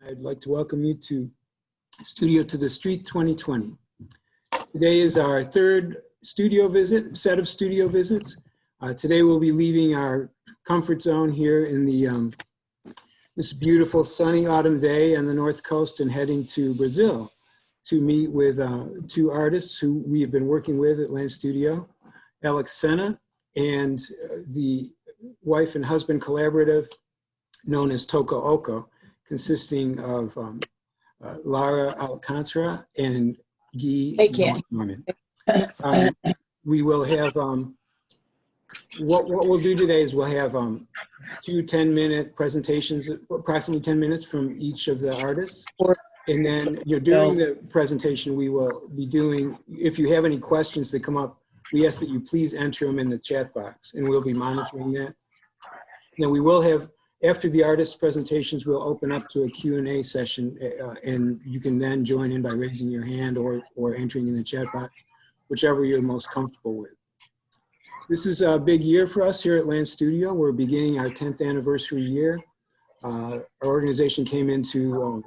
I'd like to welcome you to Studio to the Street 2020. Today is our third set of studio visits. Today we'll be leaving our comfort zone here in this beautiful sunny autumn day on the North Coast and heading to Brazil to meet with two artists who we have been working with at Land Studio, Alex Senna and the wife and husband collaborative known as Toco Oco, consisting of Lara Alcantara and Neumann. We will have, what we'll do today is we'll have two 10-minute presentations, approximately 10 minutes from each of the artists. And then during the presentation, we will be doing, if you have any questions that come up, we ask that you please enter them in the chat box and we'll be monitoring that. Then we will have, after the artist presentations, we'll open up to a Q&A session and you can then join in by raising your hand or entering in the chat box, whichever you're most comfortable with. This is a big year for us here at Land Studio. We're beginning our 10th anniversary year. Our organization came into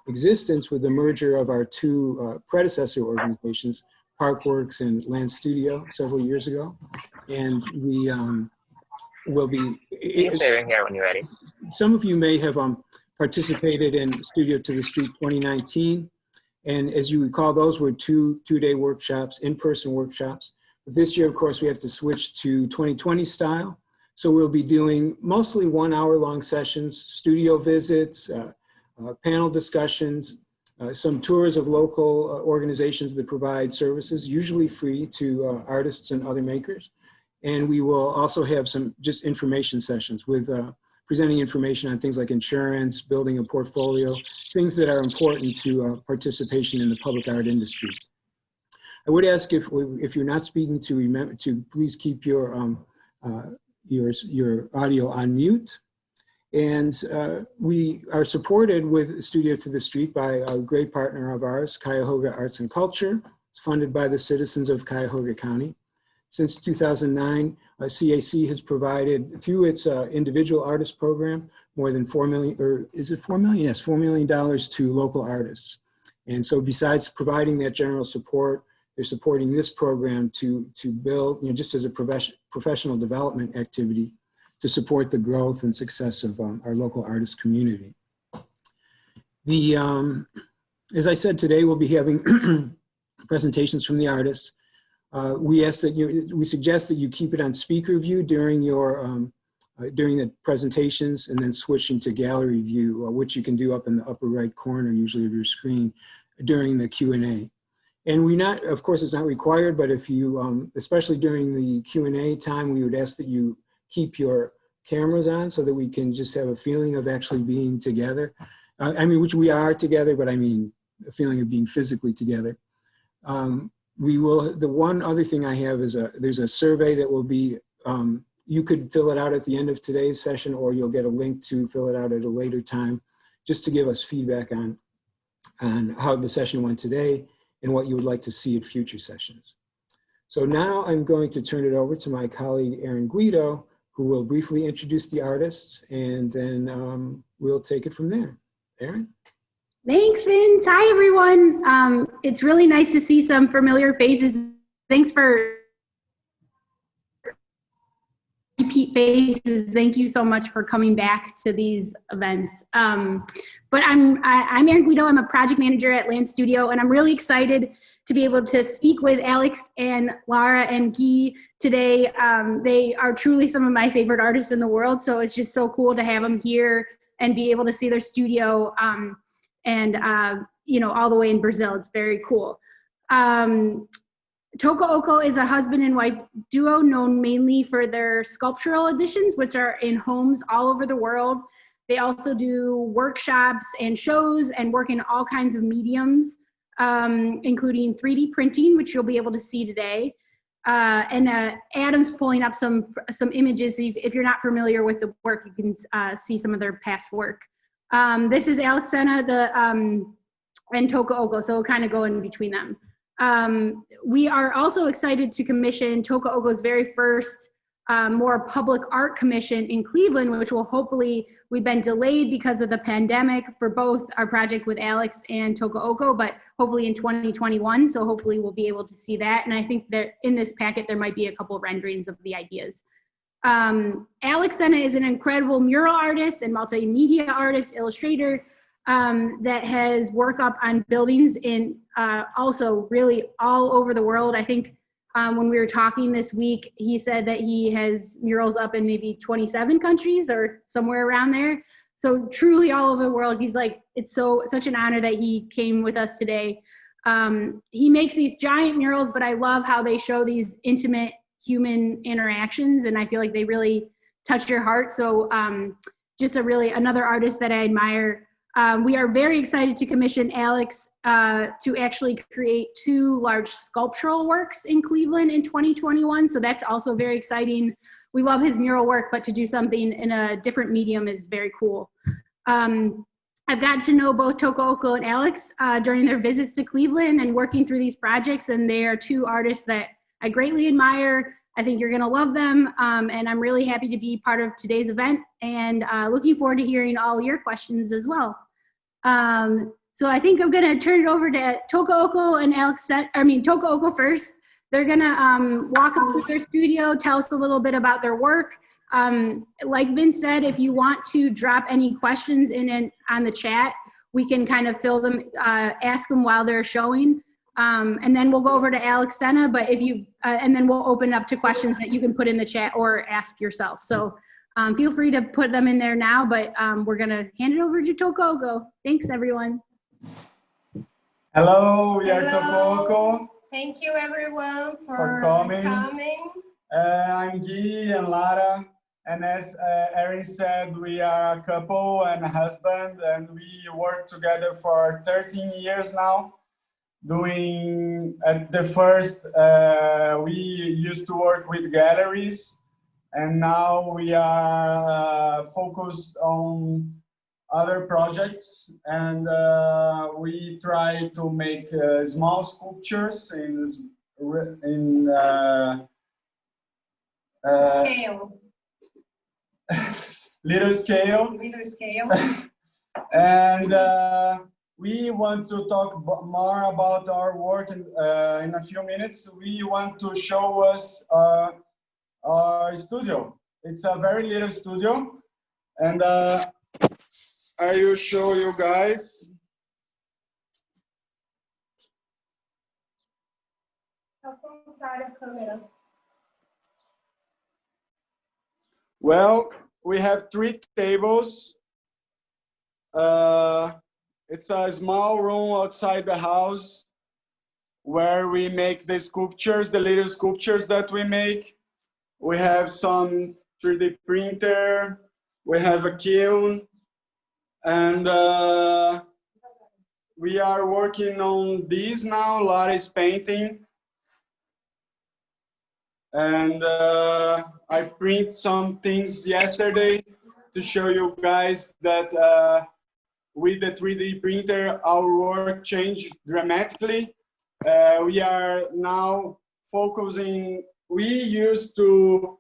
existence with the merger of our two predecessor organizations, Parkworks and Land Studio, several years ago. And we will be... sharing here when you're ready. Some of you may have participated in Studio to the Street 2019. And as you recall, those were two-day workshops, in-person workshops. But this year, of course, we have to switch to 2020 style. So we'll be doing mostly 1 hour long sessions, studio visits, panel discussions, some tours of local organizations that provide services, usually free to artists and other makers. And we will also have some just information sessions with presenting information on things like insurance, building a portfolio, things that are important to participation in the public art industry. I would ask if you're not speaking to remember to please keep your audio on mute. And we are supported with Studio to the Street by a great partner of ours, Cuyahoga Arts and Culture. It's funded by the citizens of Cuyahoga County. Since 2009, CAC has provided, through its individual artist program, more than $4 million, or is it $4 million? Yes, $4 million to local artists. And so besides providing that general support, they're supporting this program to build, just as a professional development activity to support the growth and success of our local artist community. As I said, today we'll be having presentations from the artists. We suggest that you keep it on speaker view during during the presentations and then switching to gallery view, which you can do up in the upper right corner usually of your screen during the Q&A. And of course it's not required, but if you, especially during the Q&A time, we would ask that you keep your cameras on so that we can just have a feeling of actually being together. Which we are together, but I mean a feeling of being physically together. The one other thing I have is there's a survey that will be, you could fill it out at the end of today's session, or you'll get a link to fill it out at a later time, just to give us feedback on how the session went today and what you would like to see at future sessions. So now I'm going to turn it over to my colleague, Aaron Guido, who will briefly introduce the artists, and then we'll take it from there. Aaron? Thanks, Vince. Hi, everyone. It's really nice to see some familiar faces. Thanks for repeat faces. Thank you so much for coming back to these events. But I'm Aaron Guido. I'm a project manager at Land Studio, and I'm really excited to be able to speak with Alex and Lara and Guy today. They are truly some of my favorite artists in the world, so it's just so cool to have them here and be able to see their studio all the way in Brazil. It's very cool. Toco Oco is a husband and wife duo known mainly for their sculptural editions, which are in homes all over the world. They also do workshops and shows and work in all kinds of mediums, including 3D printing, which you'll be able to see today. Adam's pulling up some images. If you're not familiar with the work, you can see some of their past work. This is Alex Senna and Toco Oco, so we'll kind of go in between them. We are also excited to commission Toco Oco's very first more public art commission in Cleveland, which will hopefully, we've been delayed because of the pandemic for both our project with Alex and Toco Oco, but hopefully in 2021. So hopefully we'll be able to see that. And I think that in this packet, there might be a couple of renderings of the ideas. Alex Senna is an incredible mural artist and multimedia artist, illustrator, that has work up on buildings in also really all over the world. I think when we were talking this week, he said that he has murals up in maybe 27 countries or somewhere around there. So truly all over the world. He's like, it's such an honor that he came with us today. He makes these giant murals, but I love how they show these intimate human interactions, and I feel like they really touch your heart. So just another artist that I admire. We are very excited to commission Alex to actually create 2 large sculptural works in Cleveland in 2021. So that's also very exciting. We love his mural work, but to do something in a different medium is very cool. I've gotten to know both Toco Oco and Alex during their visits to Cleveland and working through these projects, and they are 2 artists that I greatly admire. I think you're gonna love them, and I'm really happy to be part of today's event, and looking forward to hearing all your questions as well. So I think I'm gonna turn it over to Toco Oco and Toco Oco first. They're gonna walk up to their studio, tell us a little bit about their work. Like Vince said, if you want to drop any questions on the chat, we can kind of fill them, ask them while they're showing. And then we'll go over to Alex Senna, but and then we'll open up to questions that you can put in the chat or ask yourself. So feel free to put them in there now, but we're gonna hand it over to Toco Oco. Thanks, everyone. Hello, we are Toco Oco. Thank you, everyone, for coming. I'm Guy and Lara, and as Erin said, we are a couple and a husband, and we work together for 13 years now. At the first, we used to work with galleries, and now we are focused on other projects, and we try to make small sculptures in scale. Little scale. Little scale. And we want to talk more about our work in a few minutes. We want to show us our studio. It's a very little studio, and I will show you guys. Well, we have 3 tables. It's a small room outside the house where we make the sculptures, the little sculptures that we make. We have some 3D printer, we have a kiln, and we are working on this now. Lara is painting. And I print some things yesterday to show you guys that with the 3D printer, our work changed dramatically. We are now focusing, we used to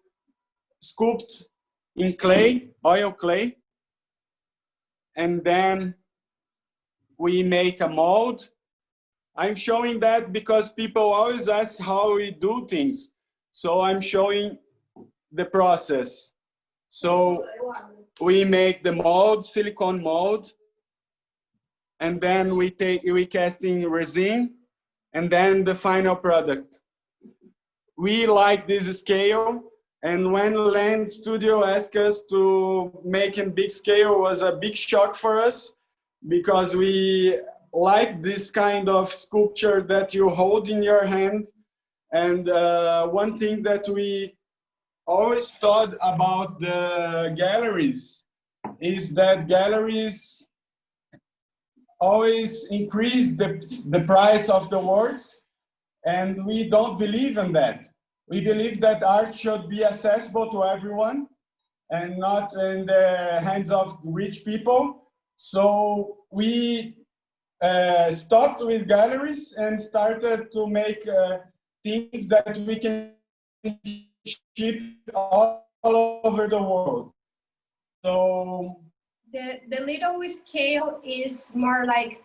sculpt in clay, oil clay, and then we make a mold. I'm showing that because people always ask how we do things. So I'm showing the process. So we make the mold, silicone mold, and then we cast in resin, and then the final product. We like this scale, and when Land Studio asked us to make in big scale, it was a big shock for us, because we like this kind of sculpture that you hold in your hand. And one thing that we always thought about the galleries is that galleries always increase the price of the works, and we don't believe in that. We believe that art should be accessible to everyone and not in the hands of rich people. So we stopped with galleries and started to make things that we can shipped all over the world. So The little scale is more like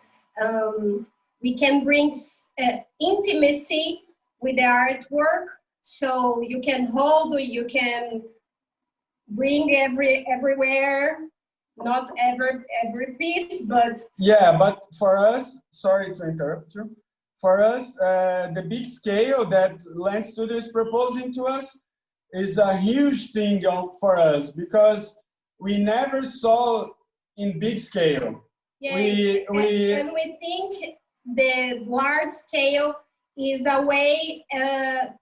we can bring intimacy with the artwork, so you can hold, you can bring everywhere, not every piece, but yeah, but for us, sorry to interrupt you. For us, the big scale that Land Studio is proposing to us is a huge thing for us because we never saw in big scale. yeah, We and we think the large scale is a way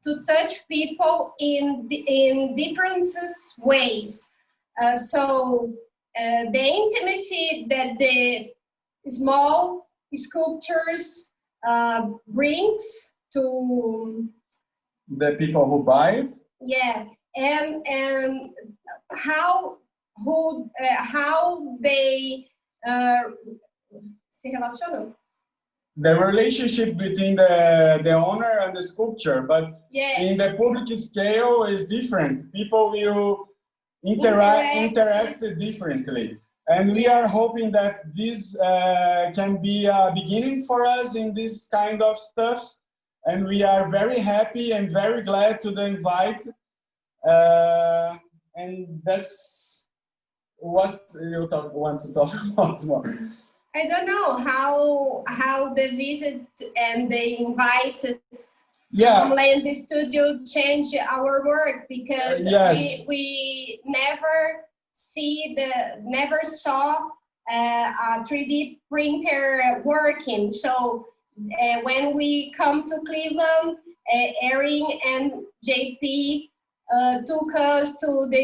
to touch people in different ways. So the intimacy that the small sculptures brings to, the people who buy it. yeah, and how they se relacionam. The relationship between the owner and the sculpture, but Yeah. in the public scale is different. People will interact differently. And we are hoping that this can be a beginning for us in this kind of stuffs. And we are very happy and very glad to the invite. And that's what you want to talk about more. I don't know how the visit and the invite from Land Studio change our work, because yes. we never saw a 3D printer working. So when we come to Cleveland, Erin and JP took us to the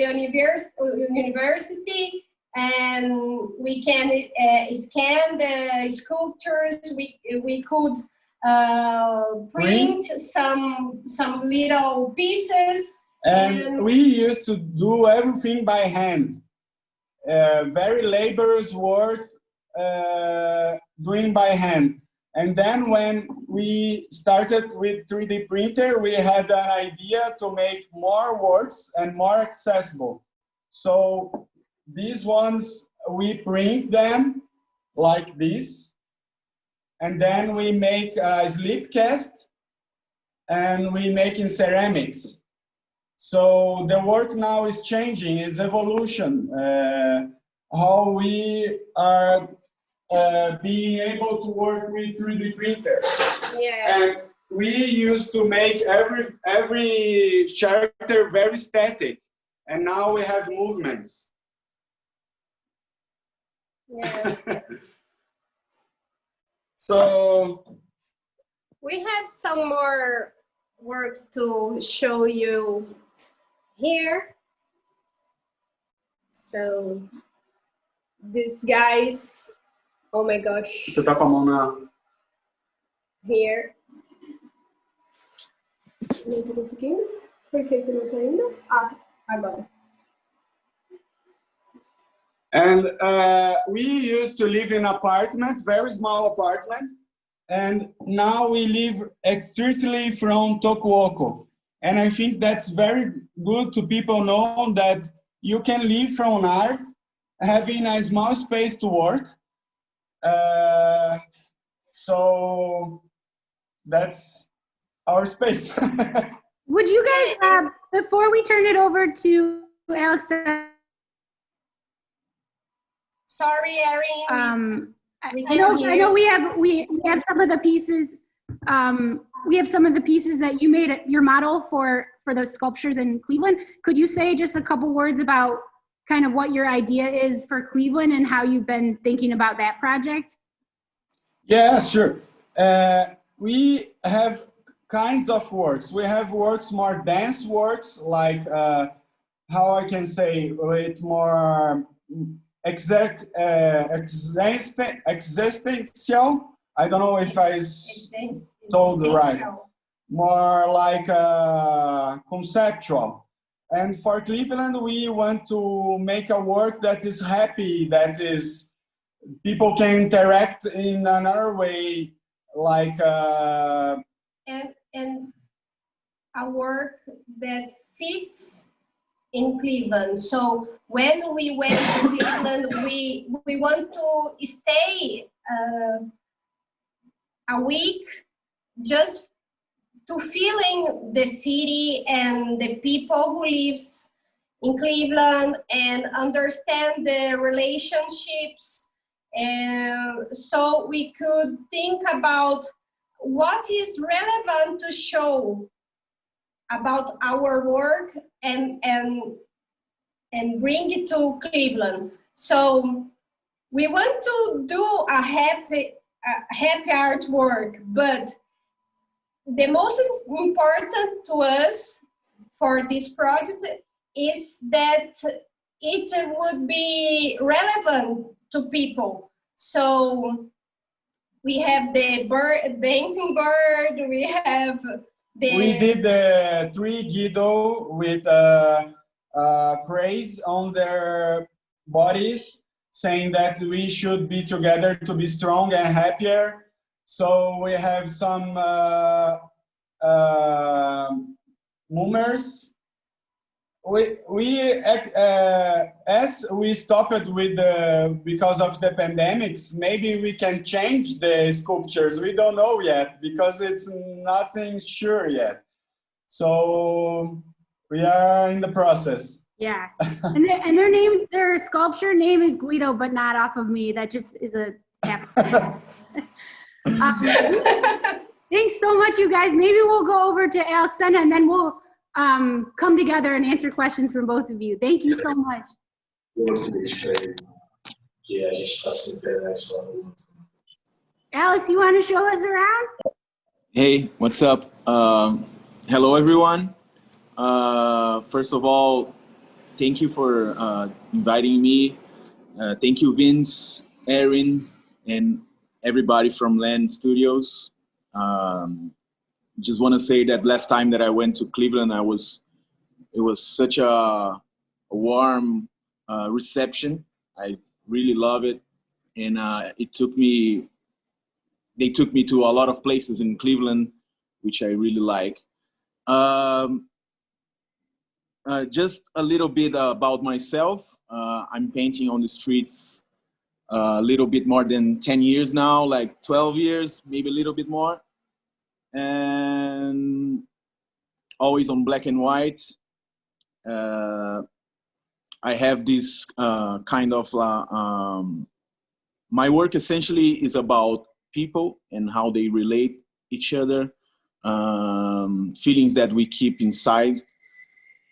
university, and we can scan the sculptures. We could print some little pieces. And we used to do everything by hand. Very laborious work, doing by hand. And then when we started with 3D printer, we had an idea to make more works and more accessible. So these ones, we print them like this, and then we make a slip cast, and we make in ceramics. So the work now is changing, it's evolution. How we are being able to work with 3D printer. Yeah. And we used to make every character very static, and now we have movements. Yeah. So We have some more works to show you here. So these guys, oh my gosh. você tá com a mão na... Here. Não tô conseguindo? Por que não tá indo? Ah, agora. And we used to live in an apartment, very small apartment, and now we live strictly from Toco Oco. And I think that's very good to people know that you can live from art, having a small space to work. So that's our space. Would you guys, before we turn it over to Alex, Sorry, Erin. I know we have some of the pieces. We have some of the pieces that you made your model for those sculptures in Cleveland. Could you say just a couple words about kind of what your idea is for Cleveland and how you've been thinking about that project? Yeah, sure. We have kinds of works. We have works, more dense works, like how I can say, with more existential. I don't know if I told right. More like conceptual. And for Cleveland, we want to make a work that is happy, that is people can interact in another way, like and a work that fits in Cleveland. So when we went to Cleveland, we want to stay a week just to feeling the city and the people who lives in Cleveland and understand the relationships. And so we could think about what is relevant to show about our work and bring it to Cleveland. So we want to do a happy artwork, but the most important to us for this project is that it would be relevant to people. So we have the dancing bird, we have the... We did the 3 Guido with phrase on their bodies saying that we should be together to be strong and happier. So we have some mummers. As we stopped with because of the pandemics, maybe we can change the sculptures. We don't know yet because it's nothing sure yet. So we are in the process. Yeah, and their sculpture name is Guido, but not off of me. That just is a thanks so much, you guys. Maybe we'll go over to Alex Senna and then we'll come together and answer questions from both of you. Thank you so much. Alex, you want to show us around? Hey, what's up? Hello, everyone. First of all, thank you for inviting me. Thank you, Vince, Erin, and everybody from Land Studios. Just want to say that last time that I went to Cleveland, it was such a warm reception. I really love it, and they took me to a lot of places in Cleveland, which I really like. Just a little bit about myself. I'm painting on the streets a little bit more than 10 years now, like 12 years, maybe a little bit more. And always on black and white. I have this kind of, my work essentially is about people and how they relate each other, feelings that we keep inside.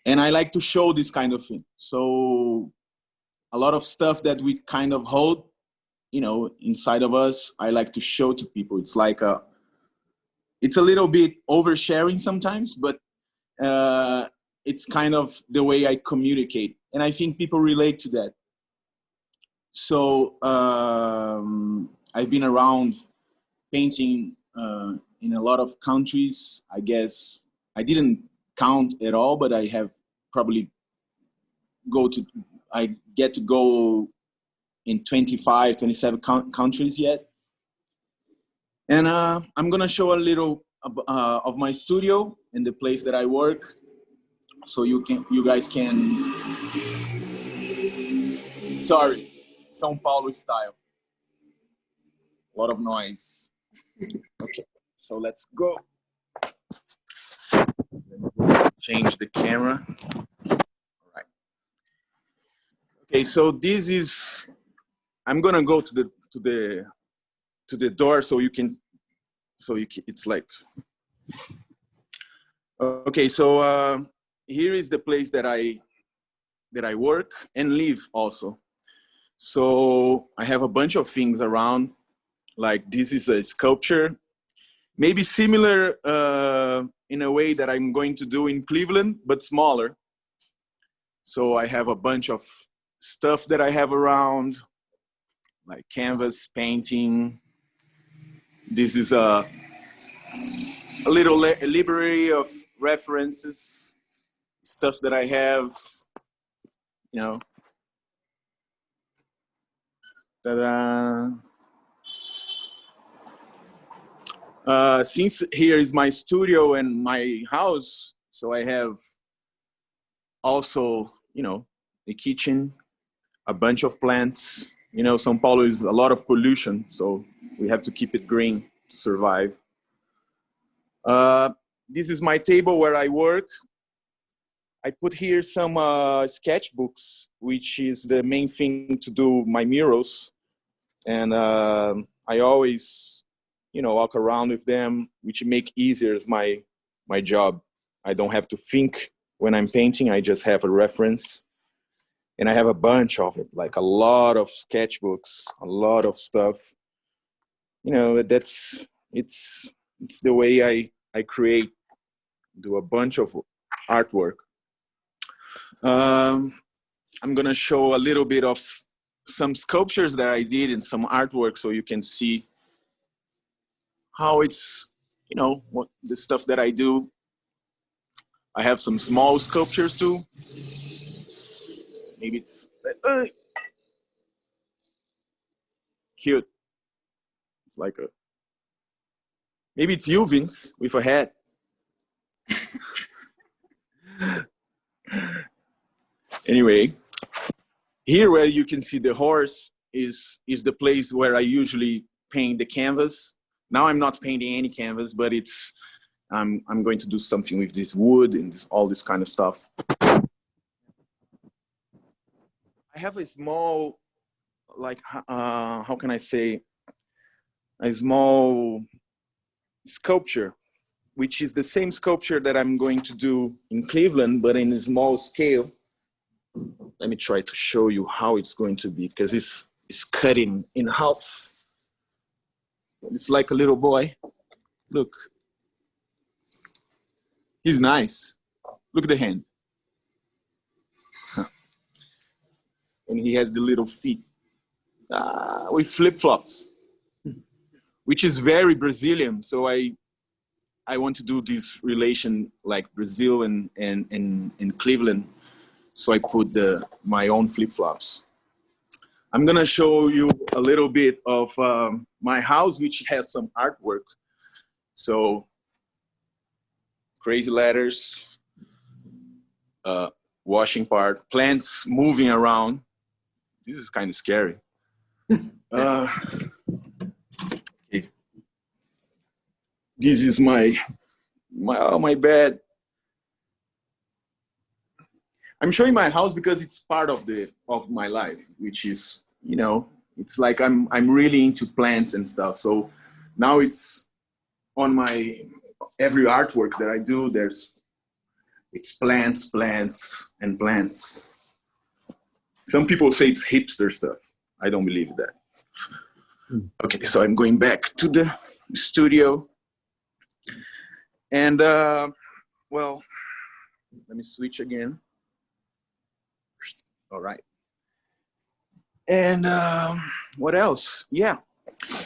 And I like to show this kind of thing. So a lot of stuff that we kind of hold, inside of us, I like to show to people. It's like it's a little bit oversharing sometimes, but it's kind of the way I communicate. And I think people relate to that. So I've been around painting in a lot of countries. I guess I didn't count at all, but I have probably I get to go in 25, 27 countries yet. And I'm gonna show a little of my studio and the place that I work, so you guys can. Sorry, São Paulo style. A lot of noise. Okay, so let's go. Change the camera. All right. Okay, so this is. I'm gonna go to the door so you can. It's like. Okay, so here is the place that I work and live also. So I have a bunch of things around. Like this is a sculpture, maybe similar in a way that I'm going to do in Cleveland, but smaller. So I have a bunch of stuff that I have around, like canvas, painting. This is a little library of references, stuff that I have, Ta-da. Since here is my studio and my house, so I have also, you know, a kitchen, a bunch of plants. You know, São Paulo is a lot of pollution, so we have to keep it green to survive. This is my table where I work. I put here some sketchbooks, which is the main thing to do my murals. And I always, you know, walk around with them, which make easier my job. I don't have to think when I'm painting. I just have a reference. And I have a bunch of it, like a lot of sketchbooks, a lot of stuff. You know, it's the way I create, do a bunch of artwork. I'm gonna show a little bit of some sculptures that I did and some artwork so you can see how it's, you know, what the stuff that I do. I have some small sculptures too. Maybe it's cute. It's like a, maybe it's you, Vince, with a hat. Anyway, here where you can see the horse is the place where I usually paint the canvas. Now I'm not painting any canvas, but it's I'm going to do something with this wood and all this kind of stuff. I have a small, like, how can I say, a small sculpture, which is the same sculpture that I'm going to do in Cleveland, but in a small scale. Let me try to show you how it's going to be, because it's cutting in half. It's like a little boy. Look. He's nice. Look at the hand. And he has the little feet with flip-flops, which is very Brazilian. So I want to do this relation like Brazil and Cleveland. So I put my own flip-flops. I'm gonna show you a little bit of my house, which has some artwork. So crazy letters, washing part, plants moving around. This is kind of scary. Okay. This is my bed. I'm showing my house because it's part of my life, which is, you know, it's like I'm really into plants and stuff. So now it's on my every artwork that I do. It's plants, and plants. Some people say it's hipster stuff. I don't believe that. Okay, so I'm going back to the studio, and well, let me switch again. All right. And what else? Yeah.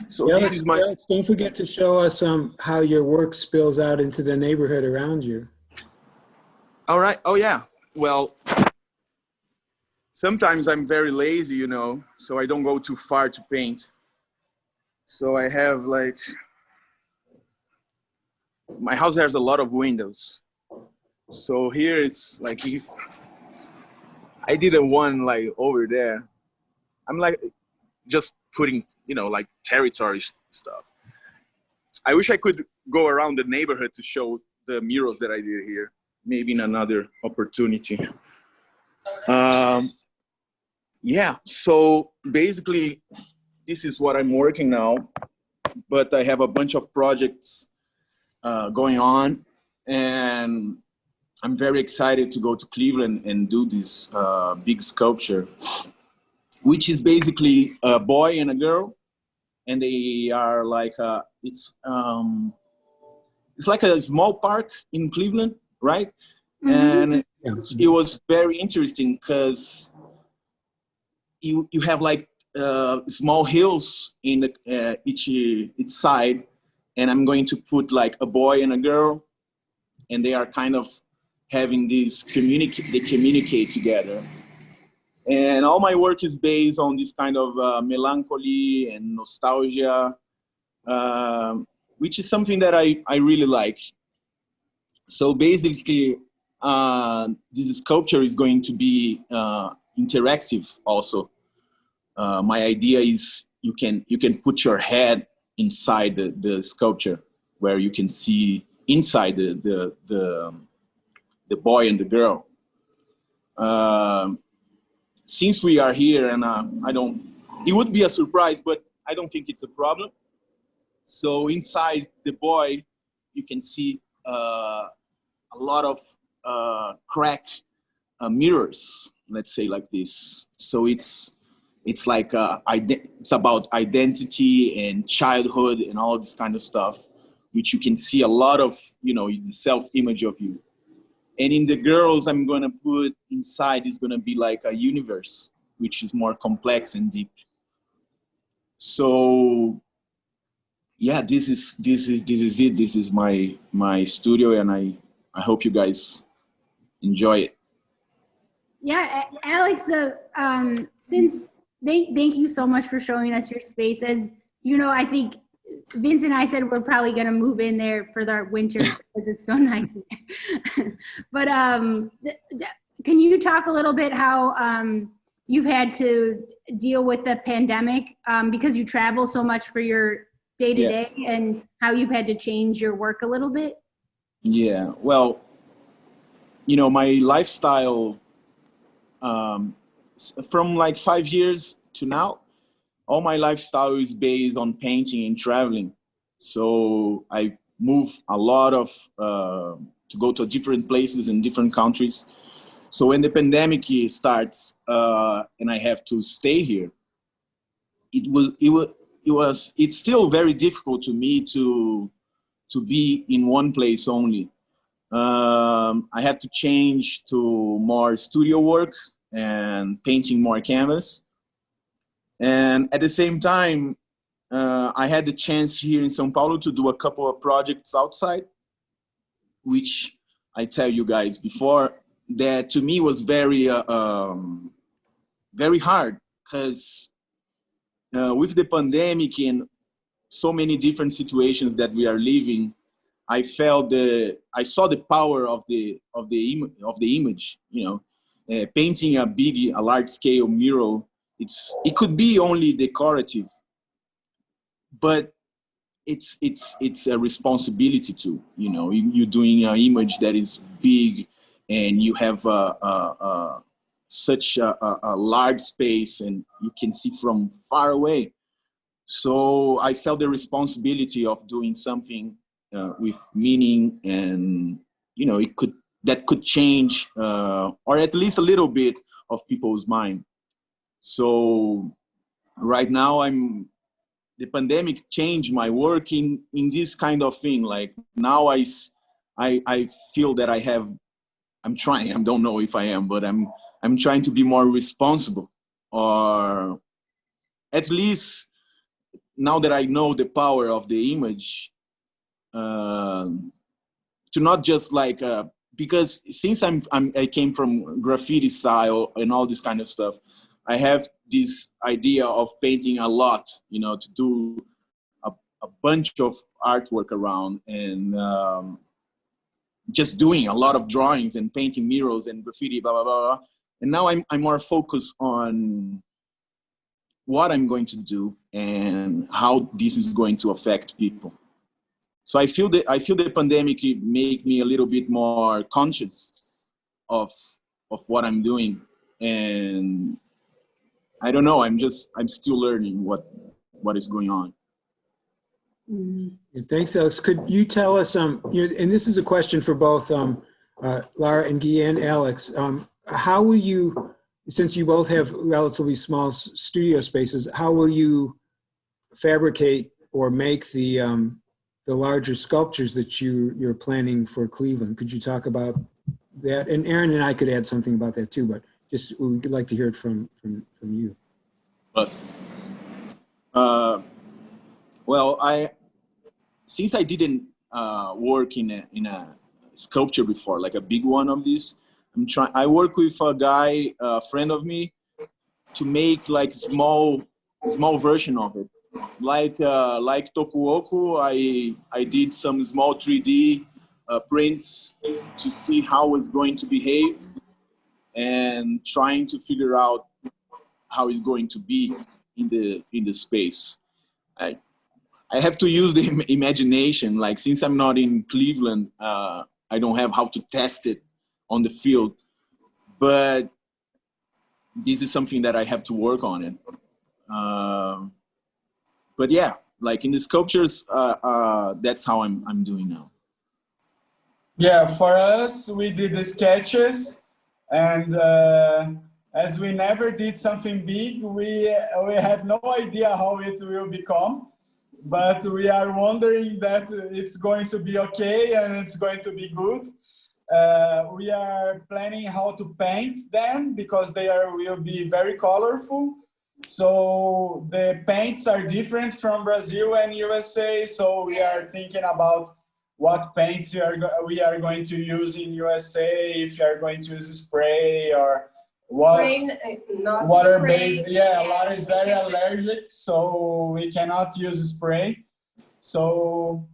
So Yeah, this is my. don't forget to show us how your work spills out into the neighborhood around you. All right. Oh yeah. Well, sometimes I'm very lazy, you know, so I don't go too far to paint. So I have like, my house has a lot of windows. So here it's like, if I did one like over there, I'm like just putting, you know, like territory stuff. I wish I could go around the neighborhood to show the murals that I did here, maybe in another opportunity. Yeah, so basically this is what I'm working now, but I have a bunch of projects going on, and I'm very excited to go to Cleveland and do this big sculpture, which is basically a boy and a girl, and they are like it's like a small park in Cleveland, right? Mm-hmm. And it was very interesting because you have like small hills in each side, and I'm going to put like a boy and a girl, and they are kind of having this they communicate together. And all my work is based on this kind of melancholy and nostalgia. which is something that I really like. So basically, this sculpture is going to be interactive also. My idea is you can put your head inside the sculpture, where you can see inside the boy and the girl. Since we are here, and it would be a surprise, but I don't think it's a problem. So inside the boy, you can see a lot of crack mirrors, let's say like this. So it's like it's about identity and childhood and all this kind of stuff, which you can see a lot of, the self-image of you. And in the girls, I'm gonna put inside is gonna be like a universe, which is more complex and deep. So yeah, this is it. This is my studio, and I hope you guys enjoy it. Yeah, Alex, since thank you so much for showing us your space. As you know, I think Vince and I said we're probably going to move in there for the winter because it's so nice there. But can you talk a little bit how you've had to deal with the pandemic because you travel so much for your day-to-day, and how you've had to change your work a little bit? Yeah, well, my lifestyle from like 5 years to now, all my lifestyle is based on painting and traveling. So I've moved a lot of to go to different places in different countries. So when the pandemic starts and I have to stay here, it's still very difficult to me to be in one place only. I had to change to more studio work and painting more canvas. And at the same time, I had the chance here in São Paulo to do a couple of projects outside, which I tell you guys before, that to me was very, very hard, because with the pandemic and so many different situations that we are living, I saw the power of the image. Painting a large scale mural, it could be only decorative, but it's a responsibility too. You're doing an image that is big, and you have such a large space, and you can see from far away. So I felt the responsibility of doing something with meaning, and that could change or at least a little bit of people's mind. So right now the pandemic changed my work in this kind of thing. Like now I feel that I'm trying, I don't know if I am, but I'm trying to be more responsible, or at least now that I know the power of the image, to not just like, because since I came from graffiti style and all this kind of stuff, I have this idea of painting a lot, to do a bunch of artwork around, and just doing a lot of drawings and painting murals and graffiti, blah, blah, blah, blah. And now I'm more focused on what I'm going to do and how this is going to affect people. So I feel the pandemic make me a little bit more conscious of what I'm doing, and I don't know. I'm still learning what is going on. Thanks, Alex. Could you tell us, and this is a question for both Lara and Guy and Alex, how will you, since you both have relatively small studio spaces, how will you fabricate or make the larger sculptures that you're planning for Cleveland? Could you talk about that? And Aaron and I could add something about that too, but just we'd like to hear it from you. Well, since I didn't work in a sculpture before, like a big one of these, I work with a guy, a friend of me, to make like small version of it. like Toco Oco, I did some small 3D prints to see how it's going to behave and trying to figure out how it's going to be in the space. I have to use the imagination. Like, since I'm not in Cleveland, I don't have how to test it on the field, but this is something that I have to work on it. But yeah, like in the sculptures, that's how I'm doing now. Yeah, for us, we did the sketches, and as we never did something big, we have no idea how it will become, but we are wondering that it's going to be okay and it's going to be good. We are planning how to paint them because they will be very colorful. So the paints are different from Brazil and USA. So we are thinking about what paints we are going to use in USA, if you are going to use spray or what. Spray, not water-based. spray. Yeah, Lara is very allergic, so we cannot use spray. So,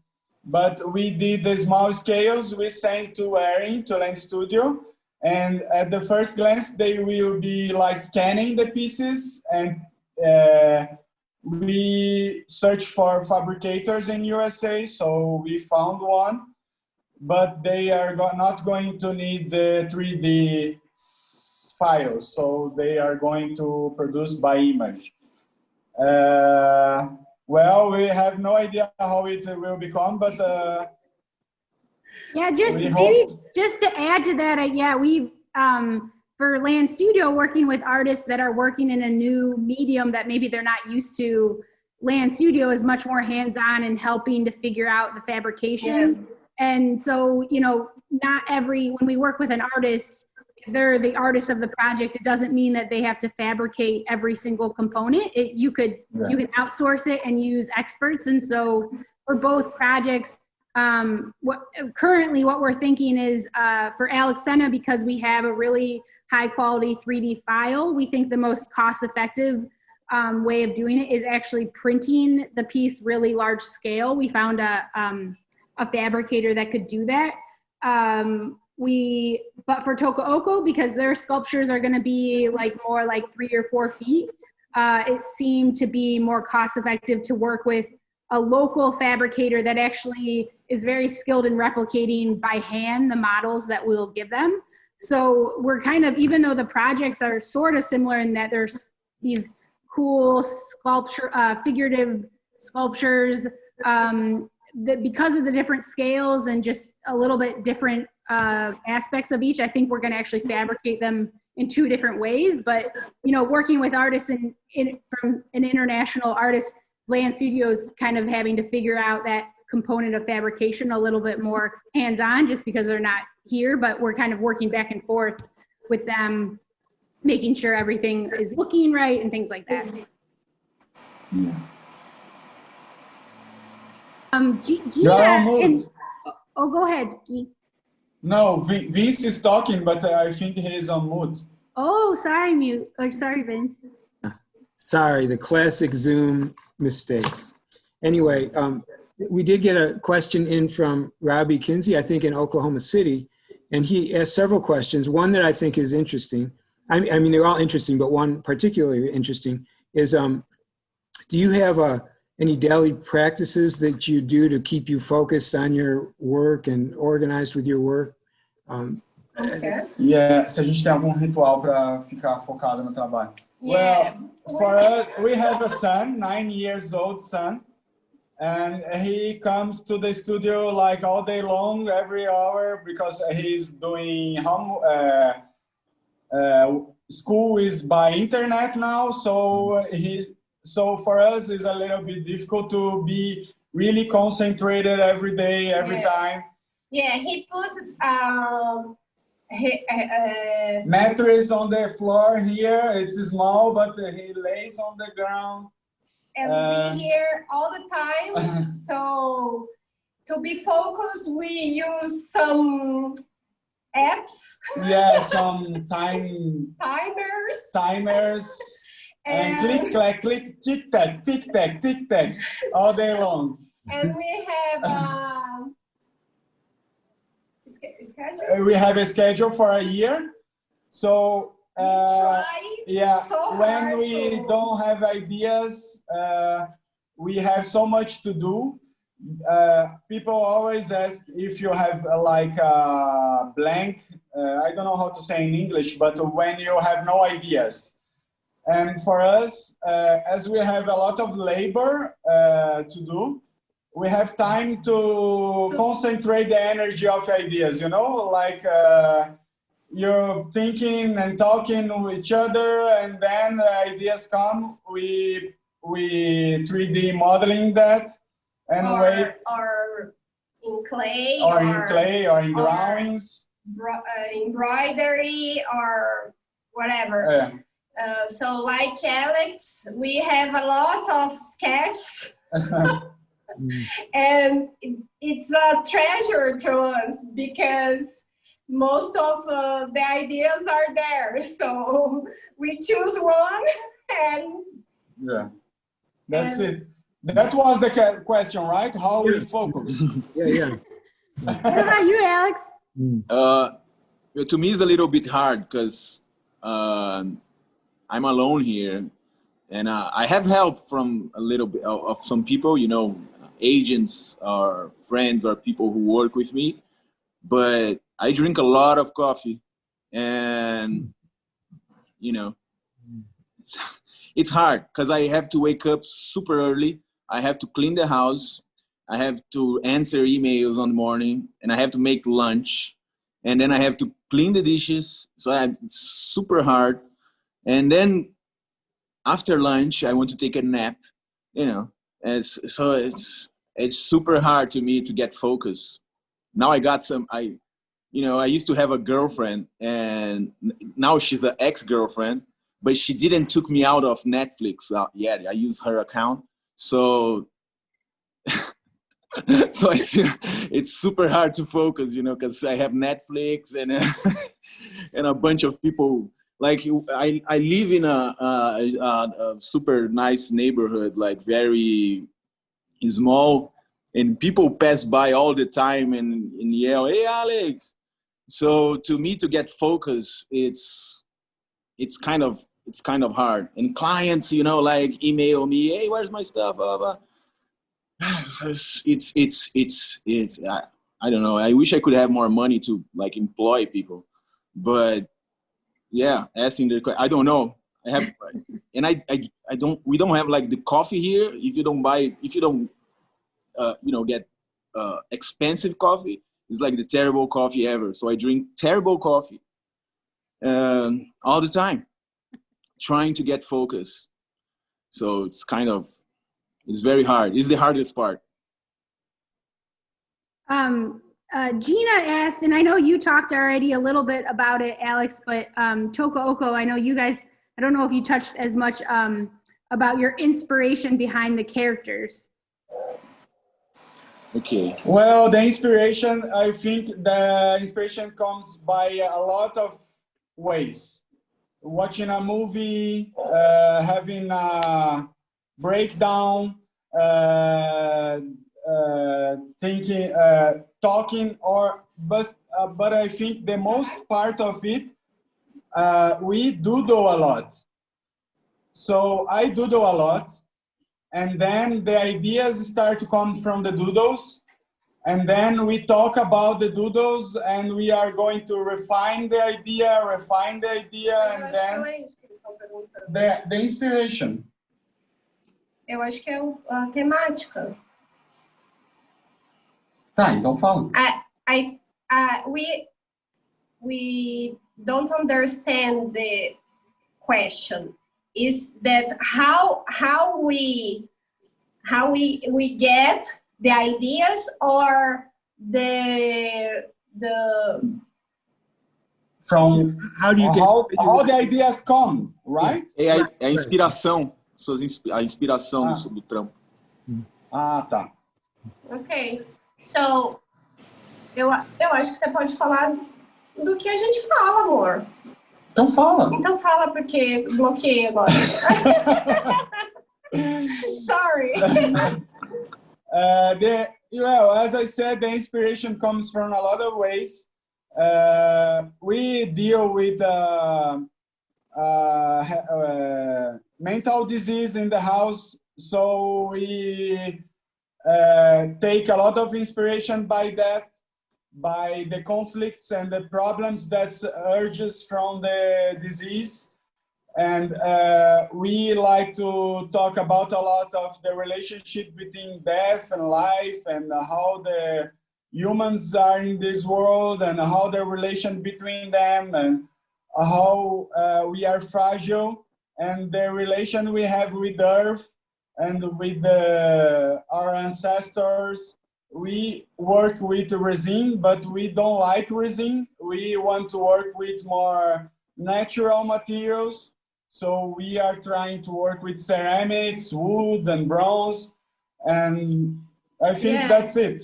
but we did the small scales. We sent to Erin, to Land Studio, and at the first glance, they will be like scanning the pieces, and we searched for fabricators in USA, so we found one, but they are not going to need the 3D files, so they are going to produce by image. Well, we have no idea how it will become, but yeah, just maybe just to add to that, yeah, we for Land Studio, working with artists that are working in a new medium that maybe they're not used to. Land Studio is much more hands-on and helping to figure out the fabrication. Yeah. And so, you know, when we work with an artist, if they're the artist of the project, it doesn't mean that they have to fabricate every single component. You can outsource it and use experts. And so for both projects, currently what we're thinking is for Alex Senna, because we have a really high quality 3D file, we think the most cost effective way of doing it is actually printing the piece really large scale. We found a fabricator that could do that. But for Toco Oco, because their sculptures are going to be like more like 3 or 4 feet, it seemed to be more cost effective to work with a local fabricator that actually is very skilled in replicating by hand the models that we'll give them. So we're kind of, even though the projects are sort of similar in that there's these cool figurative sculptures, because of the different scales and just a little bit different aspects of each, I think we're going to actually fabricate them in 2 different ways. But, you know, working with artists from an international artist, Land Studios kind of having to figure out that component of fabrication a little bit more hands-on, just because they're not here, but we're kind of working back and forth with them, making sure everything is looking right and things like that. Yeah. Gina, go ahead, Guy. No, Vince is talking, but I think he is on mute. Oh, sorry, sorry, Vince. Sorry, the classic Zoom mistake. Anyway, we did get a question in from Robbie Kinsey, I think in Oklahoma City, and he asked several questions. One that I think is interesting, I mean they're all interesting, but one particularly interesting is, do you have any daily practices that you do to keep you focused on your work and organized with your work? Yeah, se a gente tem algum ritual para ficar focado no trabalho. Yeah. Well, for us, we have a son, 9-year-old son, and he comes to the studio like all day long, every hour, because he's doing school is by internet now, so for us it's a little bit difficult to be really concentrated every day, every time. Yeah, he put mattress on the floor here. It's small, but he lays on the ground. And we hear all the time. So to be focused, we use some apps. Yeah, some timers. And click, clack, click, tic tac, all day long. And we have schedule. We have a schedule for a year. So yeah, so when hard we to- don't have ideas, we have so much to do. People always ask if you have like a blank. I don't know how to say in English, but when you have no ideas. And for us, as we have a lot of labor to do, we have time to concentrate the energy of ideas, you know, like you're thinking and talking with each other, and then ideas come, we 3D modeling that and wait. Or in clay. Or in drawings. Embroidery or whatever. So like Alex, we have a lot of sketches. And it's a treasure to us because most of the ideas are there. So we choose one and yeah, that's it. That was the question, right? How we focus. Yeah. What about you, Alex? To me, it's a little bit hard because I'm alone here, and I have help from a little bit of some people, you know, agents or friends or people who work with me. But I drink a lot of coffee, and you know, it's hard because I have to wake up super early. I have to clean the house. I have to answer emails on the morning, and I have to make lunch, and then I have to clean the dishes. So it's super hard. And then after lunch, I want to take a nap, you know. So it's super hard to me to get focused. Now I got I used to have a girlfriend, and now she's an ex-girlfriend, but she didn't took me out of Netflix yet. I use her account. So so it's super hard to focus, you know, because I have Netflix and and a bunch of people. Like I live in a super nice neighborhood, like very small, and people pass by all the time and yell, "Hey, Alex!" So to me, to get focused, it's kind of hard. And clients, you know, like email me, "Hey, where's my stuff?" Blah, blah. It's I don't know. I wish I could have more money to like employ people, but yeah, asking the question, I don't know. I have, and I don't. We don't have like the coffee here. If you don't get expensive coffee, it's like the terrible coffee ever. So I drink terrible coffee all the time, trying to get focus. So it's very hard. It's the hardest part. Gina asked, and I know you talked already a little bit about it, Alex, but Toco Oco, I know you guys, I don't know if you touched as much about your inspiration behind the characters. Okay. Well, the inspiration, I think the inspiration comes by a lot of ways. Watching a movie, having a breakdown, thinking, talking, but I think the most part of it, we doodle a lot. So I doodle a lot, and then the ideas start to come from the doodles, and then we talk about the doodles, and we are going to refine the idea, and then the inspiration. Eu acho que é a temática. Tá, então fala. We don't understand the question. Is that how we get the ideas or the From How do you get how the ideas come, right? É a inspiração, a inspiração do trampo. Ah, tá. Ok. So, eu acho que você pode falar do que a gente fala, amor. Então fala. Então fala porque bloqueei agora. Sorry. Well, as I said, the inspiration comes from a lot of ways. We deal with mental disease in the house, so we take a lot of inspiration by that, by the conflicts and the problems that urges from the disease. And we like to talk about a lot of the relationship between death and life, and how the humans are in this world, and how the relation between them, and how we are fragile, and the relation we have with Earth and with our ancestors. We work with resin, but we don't like resin. We want to work with more natural materials. So we are trying to work with ceramics, wood, and bronze, and I think that's it.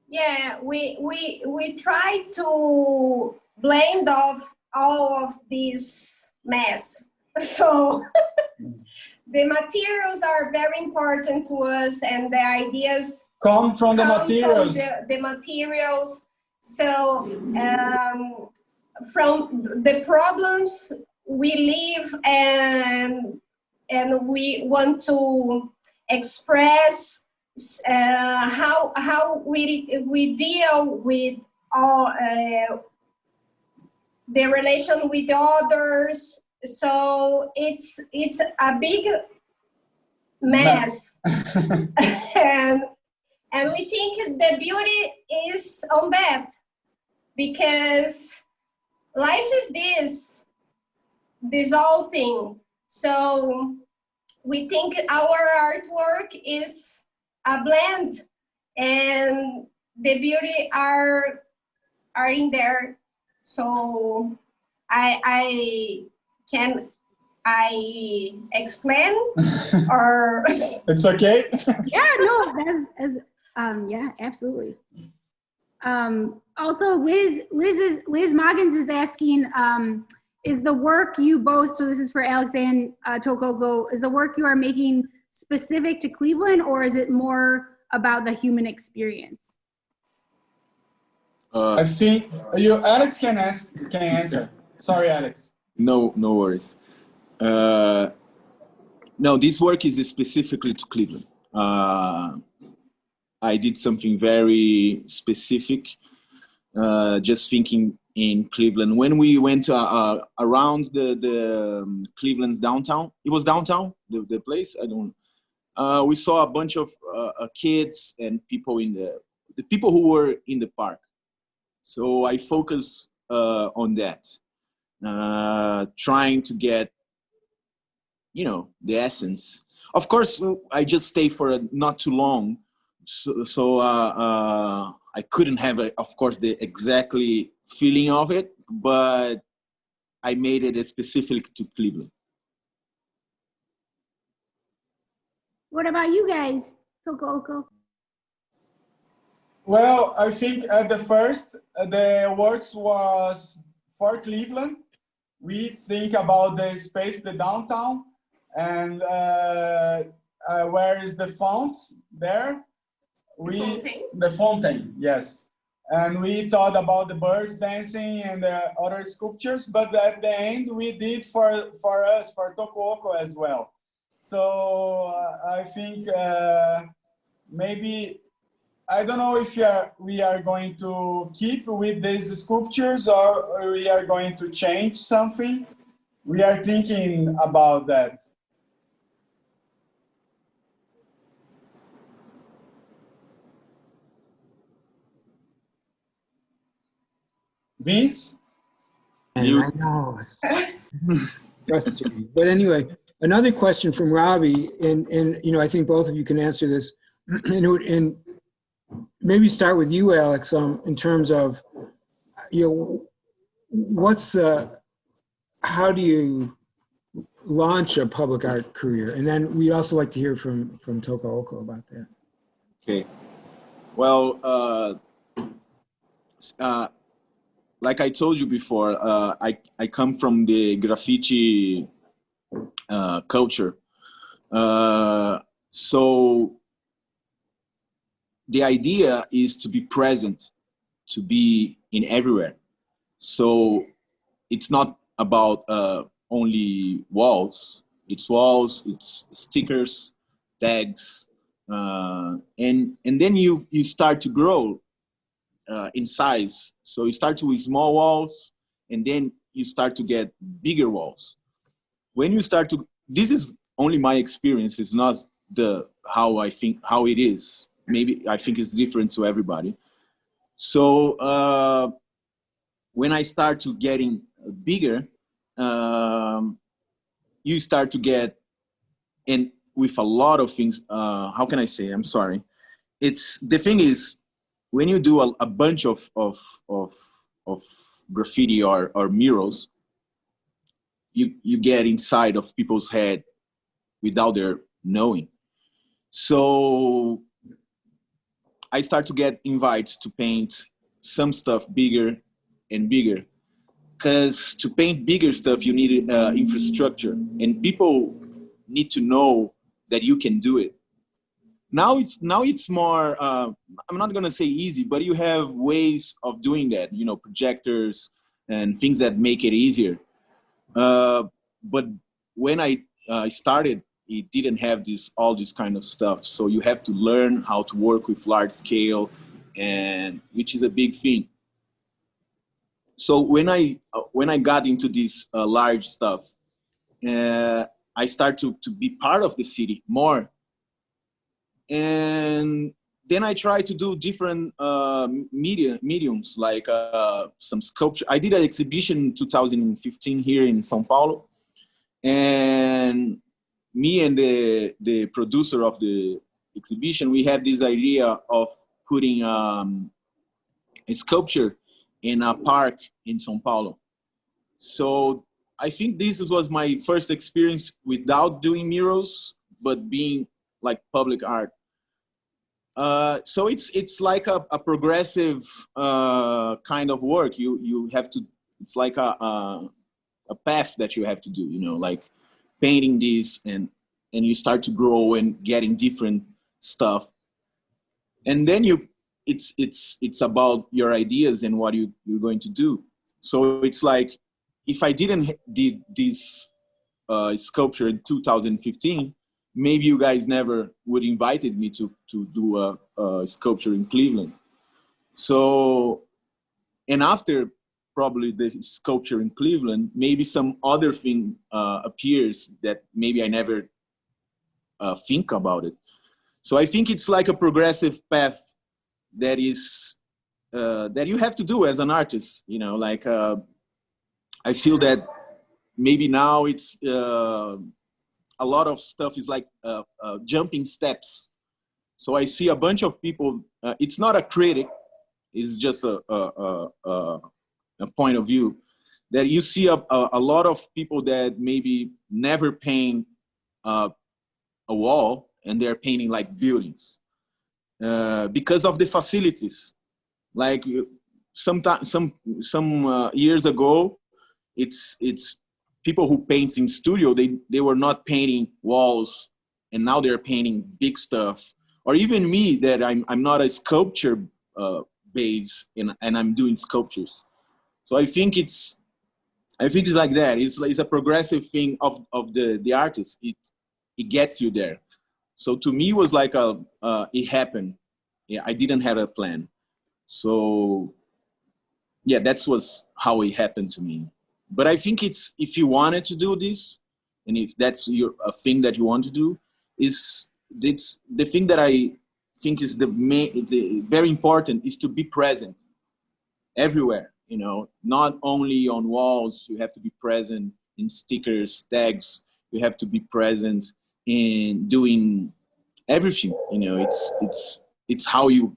Yeah, we try to blend off all of this mess. So the materials are very important to us, and the ideas come from the materials. The materials. So from the problems we live, and we want to express how we deal with all the relation with others. So it's a big mess. and we think the beauty is on that, because life is this whole thing. So we think our artwork is a blend, and the beauty are in there. So can I explain or? It's okay. Yeah, no, yeah, absolutely. Also, Liz Moggins is asking, is the work you both, so this is for Alex and Toco Oco, is the work you are making specific to Cleveland, or is it more about the human experience? I think Alex can answer. Sorry, Alex. No worries. No, this work is specifically to Cleveland. I did something very specific, just thinking in Cleveland. When we went around the Cleveland's downtown, it was downtown, the place, I don't know. We saw a bunch of kids and people the people who were in the park. So I focus on that, trying to get, the essence. Of course, I just stay for not too long, so I couldn't have, of course, the exactly feeling of it, but I made it specific to Cleveland. What about you guys, Toco Oco? Well, I think at the first, the works was for Cleveland. We think about the space, the downtown, and where is the font there? The fountain, yes. And we thought about the birds dancing and the other sculptures, but at the end we did for us, for Toco Oco as well. So I think maybe, I don't know if we are going to keep with these sculptures or we are going to change something. We are thinking about that. Vince? And I know, it's frustrating. But anyway, another question from Robbie, and I think both of you can answer this, and maybe start with you, Alex, in terms of, how do you launch a public art career? And then we'd also like to hear from Toco Oco about that. Okay. Well, like I told you before, I come from the graffiti culture. So the idea is to be present, to be in everywhere. So it's not about only walls. It's walls, it's stickers, tags, and then you start to grow in size. So you start with small walls, and then you start to get bigger walls. When you start to, this is only my experience. It's not how I think how it is. Maybe I think it's different to everybody. So when I start to getting bigger, you start to get, and with a lot of things. How can I say? I'm sorry. It's the thing is, when you do a bunch of graffiti or murals, you get inside of people's head without their knowing. So I start to get invites to paint some stuff bigger and bigger, because to paint bigger stuff you need infrastructure, and people need to know that you can do it. Now it's more, I'm not gonna say easy, but you have ways of doing that, you know, projectors and things that make it easier. But when I started, it didn't have all this kind of stuff. So you have to learn how to work with large scale, and which is a big thing. So when I got into this large stuff, I start to be part of the city more. And then I try to do different mediums, like some sculpture. I did an exhibition in 2015 here in São Paulo, and me and the producer of the exhibition, we had this idea of putting a sculpture in a park in São Paulo. So I think this was my first experience without doing murals, but being like public art. So it's like a progressive kind of work. You have to. It's like a path that you have to do. You know, like painting this, and you start to grow and getting different stuff, and then it's about your ideas and what you're going to do. So it's like, if I didn't did this sculpture in 2015, maybe you guys never would invited me to do a sculpture in Cleveland. So, and after probably the sculpture in Cleveland, maybe some other thing appears that maybe I never think about it. So I think it's like a progressive path that is that you have to do as an artist. You know, like I feel that maybe now it's a lot of stuff is like jumping steps. So I see a bunch of people. It's not a critic; it's just a point of view that you see a lot of people that maybe never paint a wall, and they're painting like buildings because of the facilities. Like some years ago, it's people who paint in studio, they were not painting walls, and now they're painting big stuff. Or even me, that I'm not a sculpture base, and I'm doing sculptures. So I think it's like that. It's a progressive thing of the artist. It gets you there. So to me, it was like it happened. Yeah, I didn't have a plan. So yeah, was how it happened to me. But I think it's, if you wanted to do this, and if that's a thing that you want to do, it's the thing that I think is the very important, is to be present everywhere. You know, not only on walls. You have to be present in stickers, tags. You have to be present in doing everything. You know, it's how you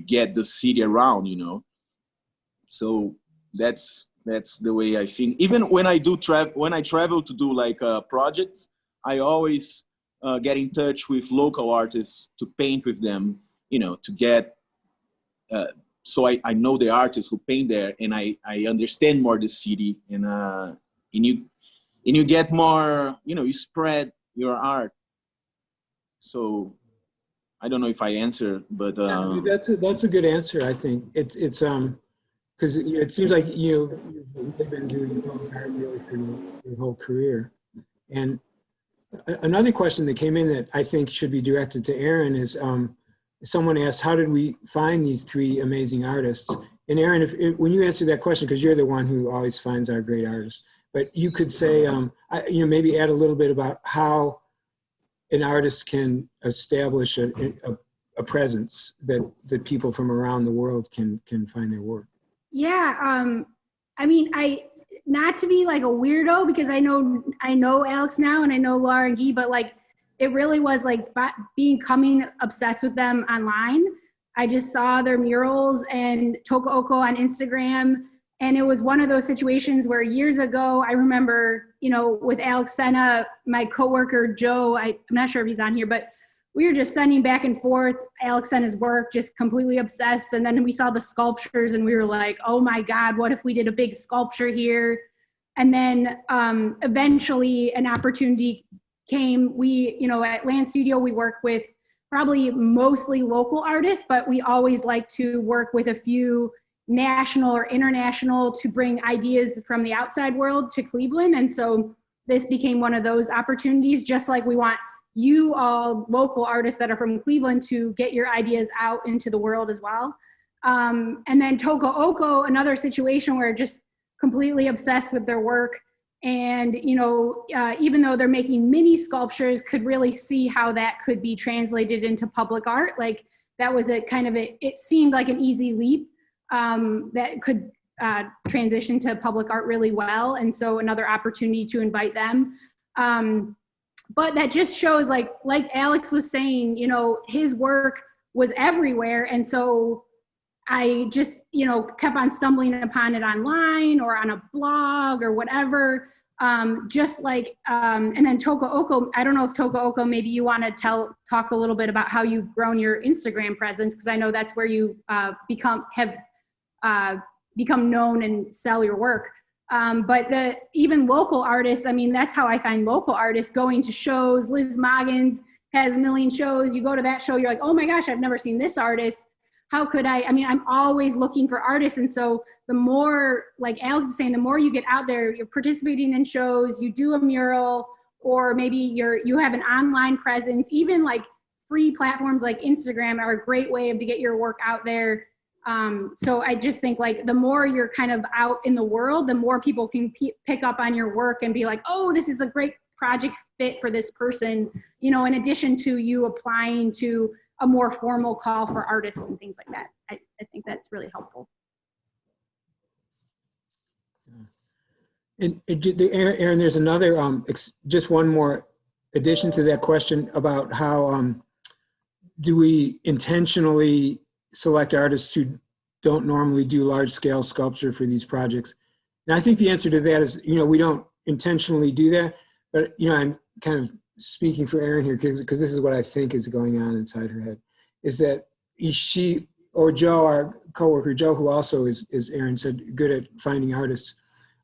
get the city around. You know, so that's the way I think. Even when I travel to do like projects, I always get in touch with local artists to paint with them. You know, to get so I know the artists who paint there, and I understand more the city, and you get more, you spread your art. So I don't know if I answer, but that's a good answer. I think it's because it seems like you've been doing public art really for your whole career. And another question that came in that I think should be directed to Aaron is, someone asked, how did we find these three amazing artists? And Aaron, when you answer that question, because you're the one who always finds our great artists, but you could say, maybe add a little bit about how an artist can establish a presence that people from around the world can find their work. Yeah, not to be like a weirdo, because I know Alex now and I know Lara and Guy, but like it really was like becoming obsessed with them online. I just saw their murals and Toco Oco on Instagram, and it was one of those situations where years ago, I remember, with Alex Senna, my coworker Joe, I'm not sure if he's on here, but we were just sending back and forth Alex Senna's work, just completely obsessed. And then we saw the sculptures and we were like, oh my God, what if we did a big sculpture here? And then eventually an opportunity came. We, at Land Studio, we work with probably mostly local artists, but we always like to work with a few national or international to bring ideas from the outside world to Cleveland. And so this became one of those opportunities, just like we want you all local artists that are from Cleveland to get your ideas out into the world as well. And then Toco Oco, another situation where just completely obsessed with their work. And, even though they're making mini sculptures, could really see how that could be translated into public art. Like that was it seemed like an easy leap that could transition to public art really well. And so another opportunity to invite them. But that just shows, like Alex was saying, his work was everywhere. And so I just, kept on stumbling upon it online or on a blog or whatever. And then Toco Oco, I don't know if Toco Oco, maybe you want to talk a little bit about how you've grown your Instagram presence, because I know that's where you have become known and sell your work. But even local artists, that's how I find local artists, going to shows. Liz Moggins has a million shows. You go to that show, you're like, oh my gosh, I've never seen this artist. How could I'm always looking for artists. And so the more, like Alex is saying, the more you get out there, you're participating in shows, you do a mural, or maybe you have an online presence. Even like free platforms like Instagram are a great way to get your work out there. So I just think like the more you're kind of out in the world, the more people can pick up on your work and be like, oh, this is a great project fit for this person, in addition to you applying to a more formal call for artists and things like that. I think that's really helpful. And Aaron, there's another, just one more addition to that question about how do we intentionally select artists who don't normally do large scale sculpture for these projects? And I think the answer to that is, we don't intentionally do that, but, I'm kind of speaking for Erin here because this is what I think is going on inside her head, is that she or Joe, our coworker Joe, who also is, Erin said, good at finding artists,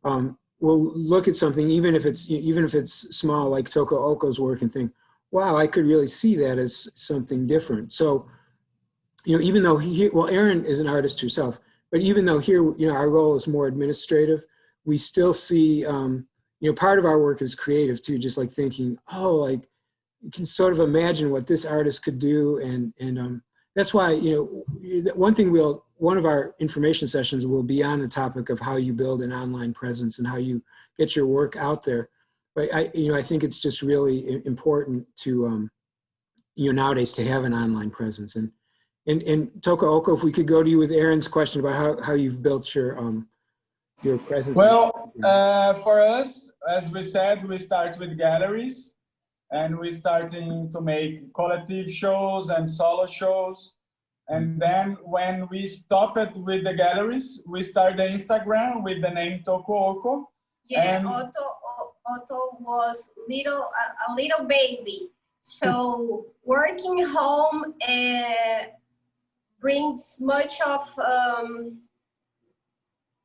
will look at something, even if it's small, like Toco Oco's work, and think, wow, I could really see that as something different. So, even though Erin is an artist herself, but even though here, our role is more administrative, we still see, part of our work is creative too, just like thinking, oh, like you can sort of imagine what this artist could do. And that's why, one of our information sessions will be on the topic of how you build an online presence and how you get your work out there. But I think it's just really important to, nowadays to have an online presence. And Toco Oco, if we could go to you with Aaron's question about how you've built your presence. Well, for us, as we said, we start with galleries, and we're starting to make collective shows and solo shows. And then when we stopped with the galleries, we started Instagram with the name Toco Oco. Yeah, Otto was a little baby. So working home, brings much of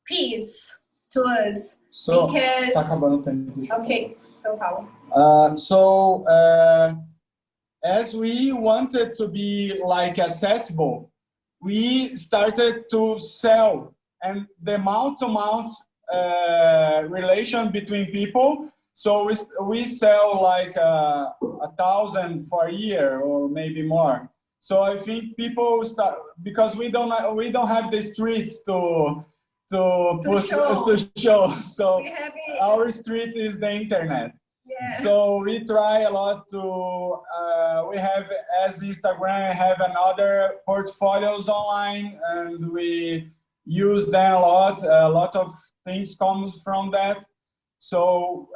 peace to us. So, Because, tá acabando o tempo. Deixa eu okay, no problem. As we wanted to be like accessible, we started to sell, and the mouth-to-mouth relation between people. So we sell like 1,000 for a year or maybe more. So I think people start, because we don't have the streets to show. So our street is the internet. Yeah. So we try a lot to, we have, as Instagram, have another portfolios online, and we use them a lot. A lot of things comes from that. So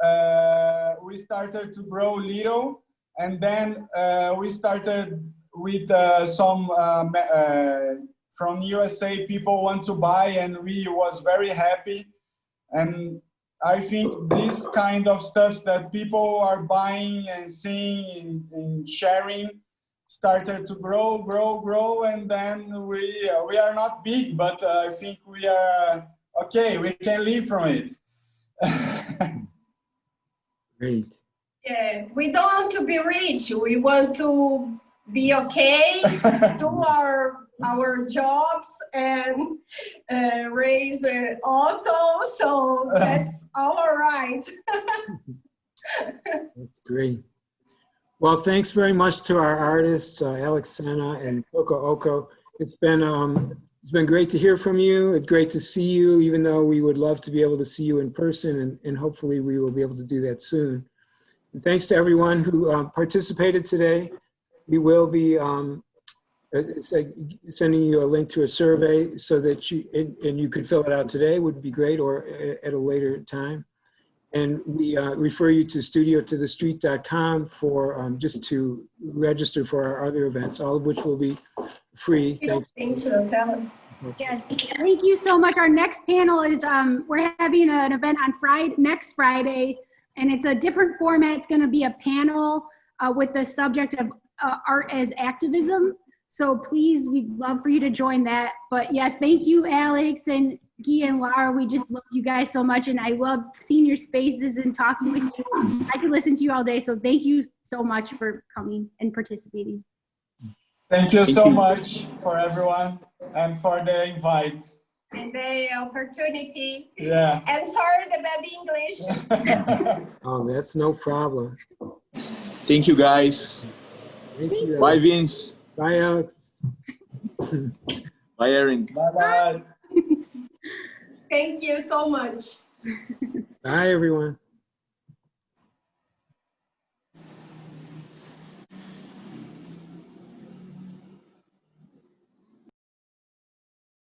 we started to grow little, and then we started with some from USA people want to buy, and we was very happy. And I think this kind of stuff that people are buying and seeing and sharing started to grow, and then we are not big, but I think we are okay. We can live from it. Great. Yeah, we don't want to be rich. We want to be okay, do our jobs, and raise an auto. So that's all right. That's great. Well, thanks very much to our artists, Alex Senna and Toco Oco. It's been great to hear from you. It's great to see you, even though we would love to be able to see you in person, and hopefully we will be able to do that soon. And thanks to everyone who participated today. We will be sending you a link to a survey so that you could fill it out today, would be great, or at a later time. And we refer you to studiotothestreet.com for just to register for our other events, all of which will be free. Thanks. Thank you, Talent. Yes, thank you so much. Our next panel is, we're having an event on next Friday, and it's a different format. It's gonna be a panel with the subject of art as activism. So please, we'd love for you to join that. But yes, thank you, Alex and Guy and Lara. We just love you guys so much, and I love seeing your spaces and talking with you. I could listen to you all day, so thank you so much for coming and participating. Thank you so much for everyone and for the invite. And the opportunity. Yeah. And sorry the bad English. Oh, that's no problem. Thank you, guys. Thank you. Bye, Vince. Bye, Alex. Bye, Erin. Bye-bye. Thank you so much. Bye, everyone.